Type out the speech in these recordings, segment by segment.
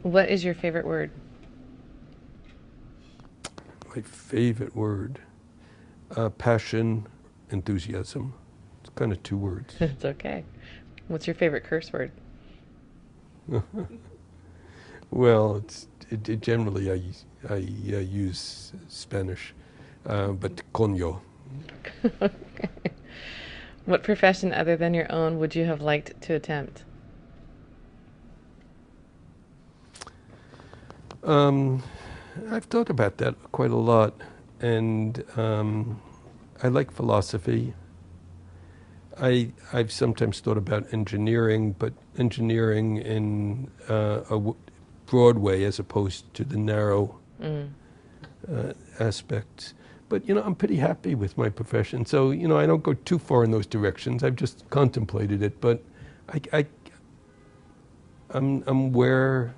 What is your favorite word? My favorite word, passion, enthusiasm. It's kind of two words. It's okay. What's your favorite curse word? Well, generally I use Spanish, but coño. Okay. What profession other than your own would you have liked to attempt? Um, I've thought about that quite a lot, and I like philosophy. I've sometimes thought about engineering, but engineering in broad way as opposed to the narrow Mm. aspects. But I'm pretty happy with my profession, so I don't go too far in those directions. I've just contemplated it, but I I'm where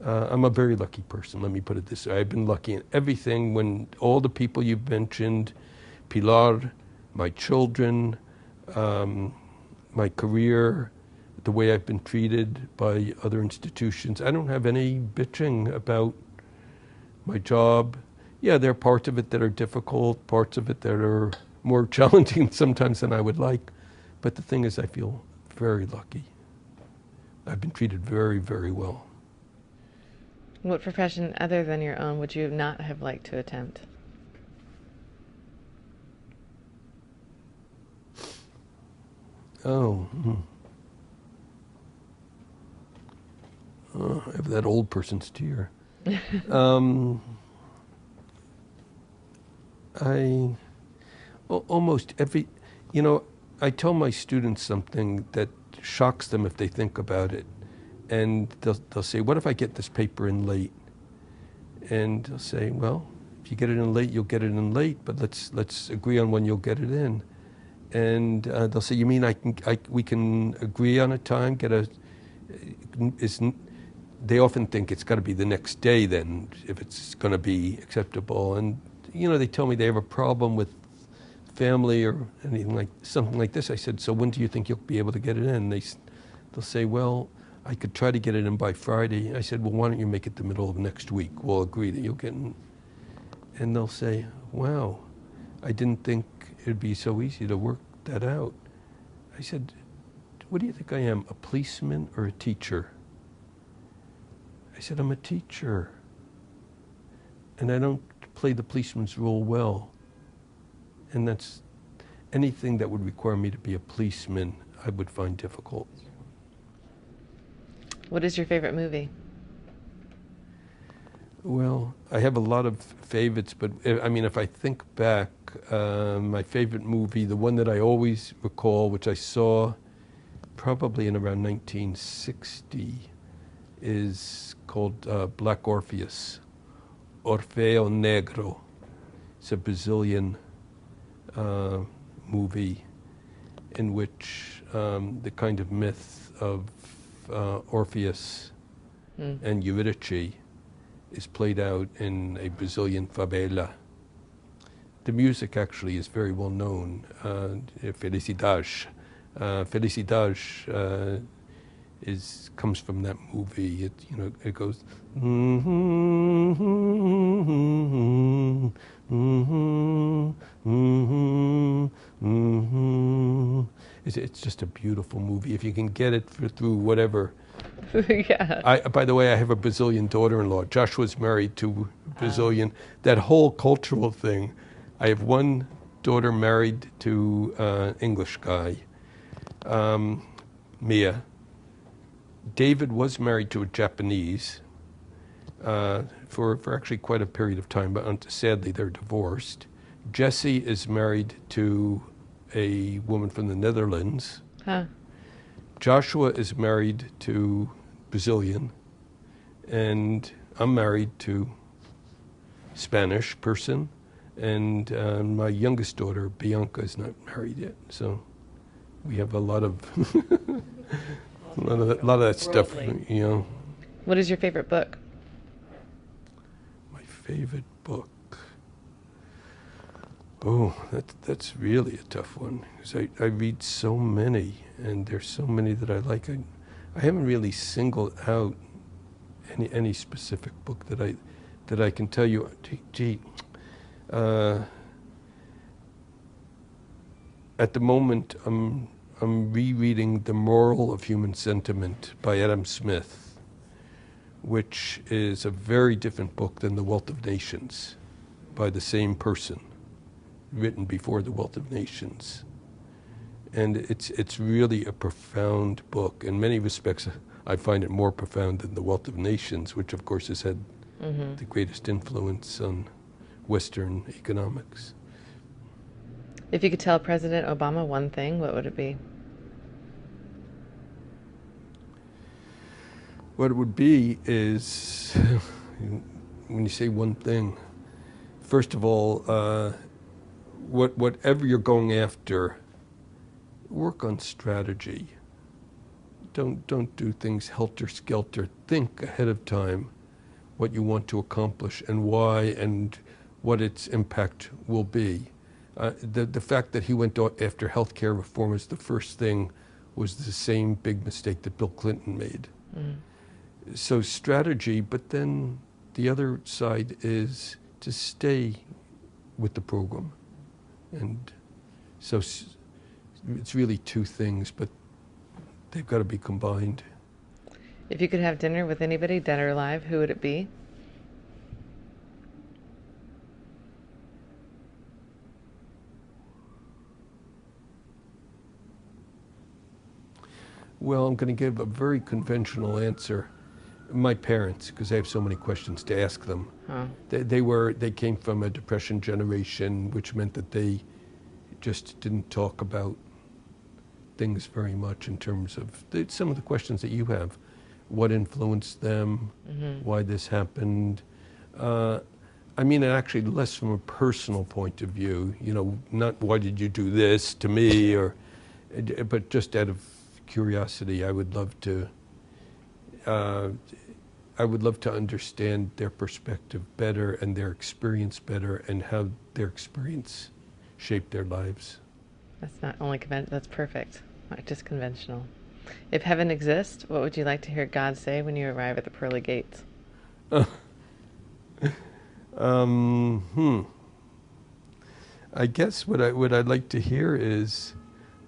I'm a very lucky person. Let me put it this way: I've been lucky in everything. When all the people you've mentioned, Pilar, my children, um, my career, the way I've been treated by other institutions, I don't have any bitching about my job. Yeah, there are parts of it that are difficult, parts of it that are more challenging sometimes than I would like. But the thing is, I feel very lucky. I've been treated very, very well. What profession other than your own would you not have liked to attempt? Oh, I have that old person's tear. Um, I almost every, you know, I tell my students something that shocks them if they think about it, and they'll say, "What if I get this paper in late?" And they'll say, "Well, if you get it in late, you'll get it in late, but let's agree on when you'll get it in." And they'll say, "You mean we can agree on a time? Get a is They often think it's got to be the next day then if it's going to be acceptable." And they tell me they have a problem with family or anything like something like this. I said, "So when do you think you'll be able to get it in?" They'll say, "Well, I could try to get it in by Friday." I said, "Well, why don't you make it the middle of next week? We'll agree that you'll get in." And they'll say, "Wow, I didn't think it'd be so easy to work that out." I said, "What do you think I am, a policeman or a teacher?" I said, "I'm a teacher, and I don't play the policeman's role well. And that's anything that would require me to be a policeman, I would find difficult." What is your favorite movie? Well, I have a lot of favorites, but I mean, if I think back, my favorite movie, the one that I always recall, which I saw probably in around 1960, is called Black Orpheus, Orfeo Negro. It's a Brazilian movie in which the kind of myth of Orpheus Mm. and Eurydice is played out in a Brazilian favela. The music actually is very well known. Felicidade. Felicidade comes from that movie. It goes. It's just a beautiful movie. If you can get it through whatever. Yeah. By the way, I have a Brazilian daughter-in-law. Joshua's married to Brazilian. That whole cultural thing. I have one daughter married to English guy, Mia. David was married to a Japanese for actually quite a period of time, but sadly they're divorced. Jesse is married to a woman from the Netherlands. Huh. Joshua is married to Brazilian, and I'm married to Spanish person, and my youngest daughter, Bianca, is not married yet. So we have a lot of a lot of that stuff, What is your favorite book? My favorite book. Oh, that's really a tough one, because I read so many, and there's so many that I like. I haven't really singled out any specific book that I can tell you. Gee, at the moment, I'm rereading The Moral of Human Sentiment by Adam Smith, which is a very different book than The Wealth of Nations by the same person, written before The Wealth of Nations. And it's really a profound book. In many respects, I find it more profound than The Wealth of Nations, which of course has had the greatest influence on Western economics. If you could tell President Obama one thing, what would it be? What it would be is, when you say one thing, first of all, whatever you're going after, work on strategy. Don't do things helter-skelter. Think ahead of time what you want to accomplish and why and what its impact will be. The fact that he went after health care reform as the first thing was the same big mistake that Bill Clinton made. So strategy, but then the other side is to stay with the program. And so it's really two things, but they've got to be combined. If you could have dinner with anybody, dead or alive, who would it be? Well, I'm going to give a very conventional answer. My parents, because I have so many questions to ask them. Huh. They came from a Depression generation, which meant that they just didn't talk about things very much in terms of some of the questions that you have. What influenced them? Why this happened? I mean, actually less from a personal point of view, not why did you do this to me, but just out of curiosity, I would love to understand their perspective better and their experience better and how their experience shaped their lives. That's not only that's perfect, not just conventional. If heaven exists, what would you like to hear God say when you arrive at the pearly gates? I guess what I'd like to hear is,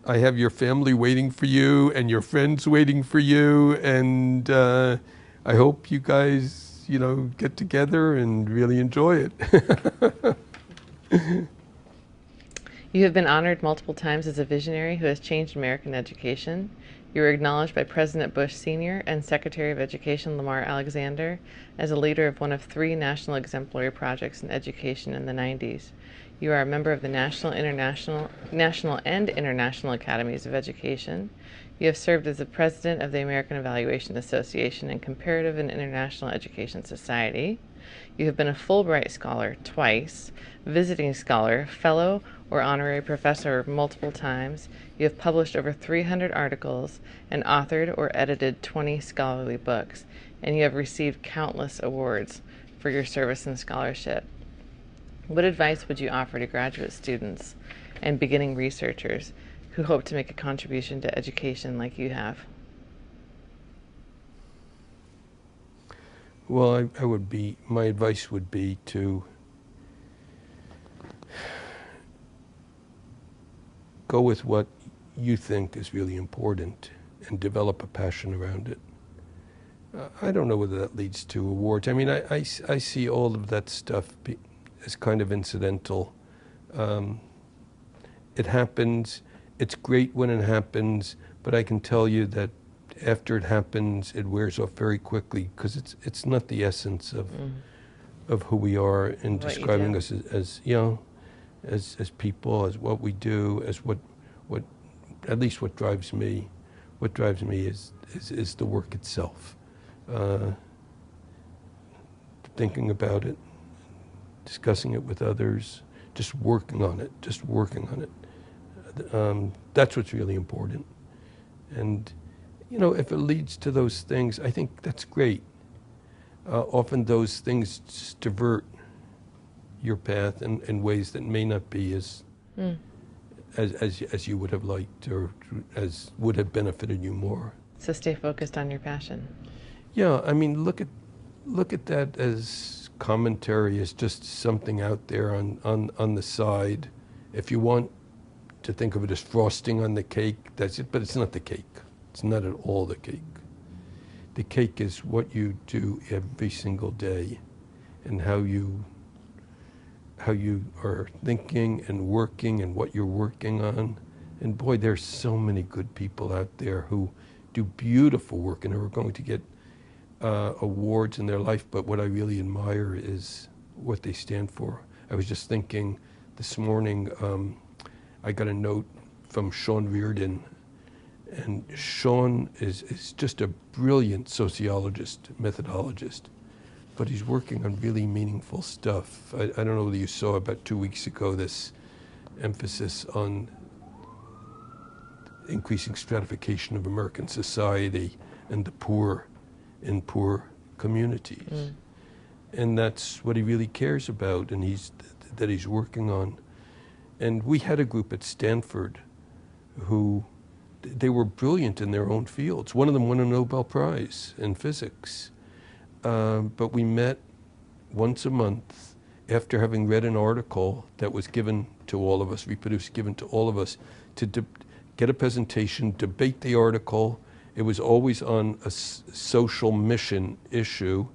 I have your family waiting for you and your friends waiting for you, and I hope you guys, get together and really enjoy it. You have been honored multiple times as a visionary who has changed American education. You were acknowledged by President Bush Sr. and Secretary of Education Lamar Alexander as a leader of one of 3 national exemplary projects in education in the 90s. You are a member of the National and International Academies of Education. You have served as the president of the American Evaluation Association and Comparative and International Education Society. You have been a Fulbright Scholar twice, visiting scholar, fellow, or honorary professor multiple times. You have published over 300 articles and authored or edited 20 scholarly books, and you have received countless awards for your service and scholarship. What advice would you offer to graduate students and beginning researchers who hope to make a contribution to education like you have? Well, my advice would be to go with what you think is really important and develop a passion around it. I don't know whether that leads to awards. I mean, I see all of that stuff as kind of incidental. It happens. It's great when it happens, but I can tell you that after it happens, it wears off very quickly because it's not the essence of who we are in describing us as people, as what we do, as what at least what drives me. What drives me is the work itself. Thinking about it, discussing it with others, just working on it. That's what's really important. And, if it leads to those things, I think that's great. Often those things just divert your path in ways that may not be as you would have liked or as would have benefited you more. So stay focused on your passion. Yeah, I mean, look at look at that as commentary, as just something out there on the side. If you want to think of it as frosting on the cake, that's it, but it's not the cake. It's not at all the cake. The cake is what you do every single day and how you are thinking and working and what you're working on. And boy, there's so many good people out there who do beautiful work and who are going to get awards in their life, but what I really admire is what they stand for. I was just thinking this morning, I got a note from Sean Reardon, and Sean is just a brilliant sociologist, methodologist, but he's working on really meaningful stuff. I don't know whether you saw about 2 weeks ago this emphasis on increasing stratification of American society and the poor in poor communities. Mm. And that's what he really cares about and that he's working on. And we had a group at Stanford who, they were brilliant in their own fields. One of them won a Nobel Prize in physics. But we met once a month after having read an article that was given to all of us, reproduced, given to all of us, to get a presentation, debate the article. It was always on a social mission issue.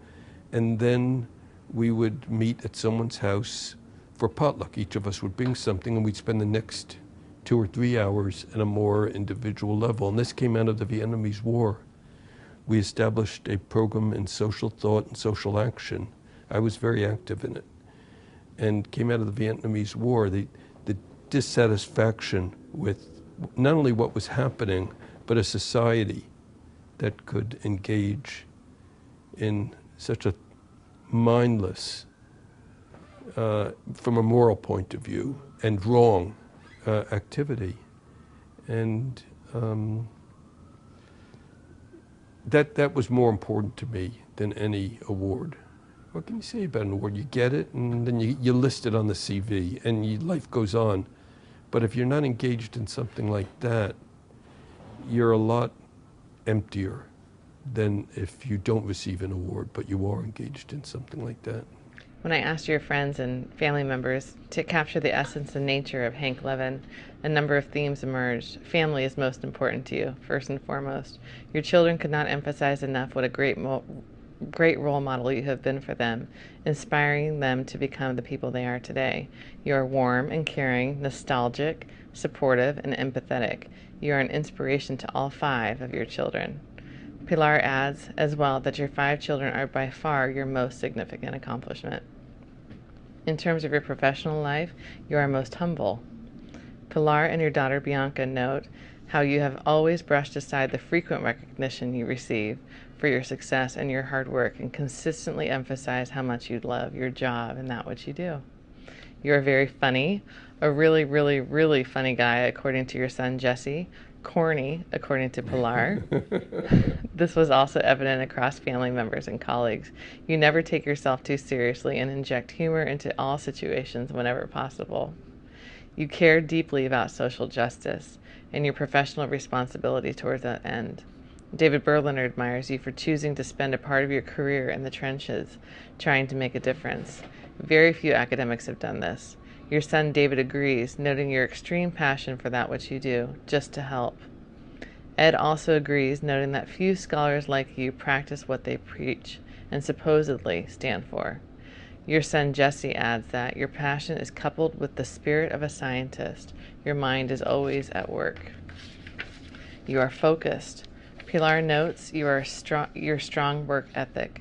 And then we would meet at someone's house for potluck. Each of us would bring something, and we'd spend the next 2 or 3 hours at a more individual level. And this came out of the Vietnamese War. We established a program in social thought and social action. I was very active in it. And came out of the Vietnamese War, the dissatisfaction with not only what was happening, but a society that could engage in such a mindless, from a moral point of view, and wrong activity. And that was more important to me than any award. What can you say about an award? You get it, and then you list it on the CV, and life goes on. But if you're not engaged in something like that, you're a lot emptier than if you don't receive an award, but you are engaged in something like that. When I asked your friends and family members to capture the essence and nature of Hank Levin, a number of themes emerged. Family is most important to you, first and foremost. Your children could not emphasize enough what a great role model you have been for them, inspiring them to become the people they are today. You are warm and caring, nostalgic, supportive, and empathetic. You are an inspiration to all 5 of your children. Pilar adds as well that your 5 children are by far your most significant accomplishment. In terms of your professional life, you are most humble. Pilar and your daughter Bianca note how you have always brushed aside the frequent recognition you receive for your success and your hard work, and consistently emphasize how much you love your job and that which you do. You are very funny, a really, really, really funny guy, according to your son Jesse. Corny, according to Pilar. This was also evident across family members and colleagues. You never take yourself too seriously and inject humor into all situations whenever possible. You care deeply about social justice and your professional responsibility towards that end. David Berliner admires you for choosing to spend a part of your career in the trenches, trying to make a difference. Very few academics have done this. Your son David agrees, noting your extreme passion for that which you do, just to help. Ed also agrees, noting that few scholars like you practice what they preach and supposedly stand for. Your son Jesse adds that your passion is coupled with the spirit of a scientist. Your mind is always at work. You are focused. Pilar notes your strong work ethic.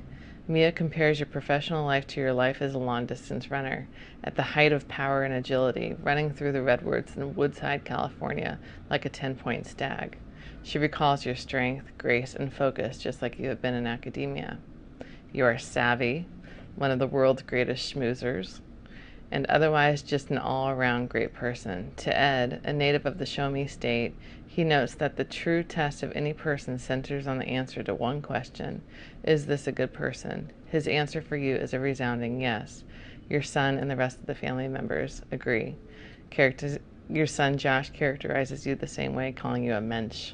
Mia compares your professional life to your life as a long-distance runner, at the height of power and agility, running through the redwoods in Woodside, California, like a 10-point stag. She recalls your strength, grace, and focus, just like you have been in academia. You are savvy, one of the world's greatest schmoozers, and otherwise just an all-around great person. To Ed, a native of the Show Me State, he notes that the true test of any person centers on the answer to one question: is this a good person? His answer for you is a resounding yes. Your son and the rest of the family members agree. Your son Josh characterizes you the same way, calling you a mensch.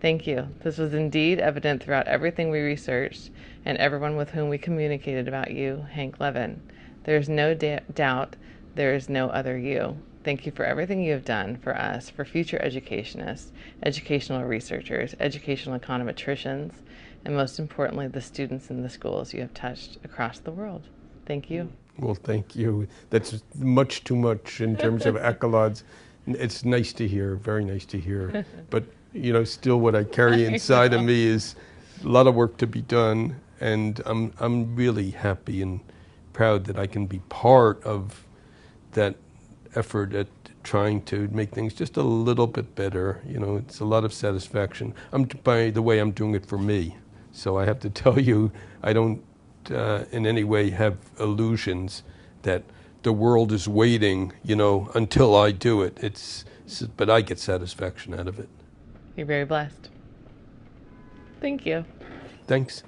Thank you. This was indeed evident throughout everything we researched and everyone with whom we communicated about you, Hank Levin. There is no doubt there is no other you. Thank you for everything you have done for us, for future educationists, educational researchers, educational econometricians, and most importantly, the students in the schools you have touched across the world. Thank you. Well, thank you. That's much too much in terms of accolades. It's nice to hear, very nice to hear. But, still what I carry inside of me is a lot of work to be done. And I'm really happy and proud that I can be part of that effort at trying to make things just a little bit better. It's a lot of satisfaction. By the way, I'm doing it for me. So I have to tell you, I don't in any way have illusions that the world is waiting, until I do it. But I get satisfaction out of it. You're very blessed. Thank you. Thanks.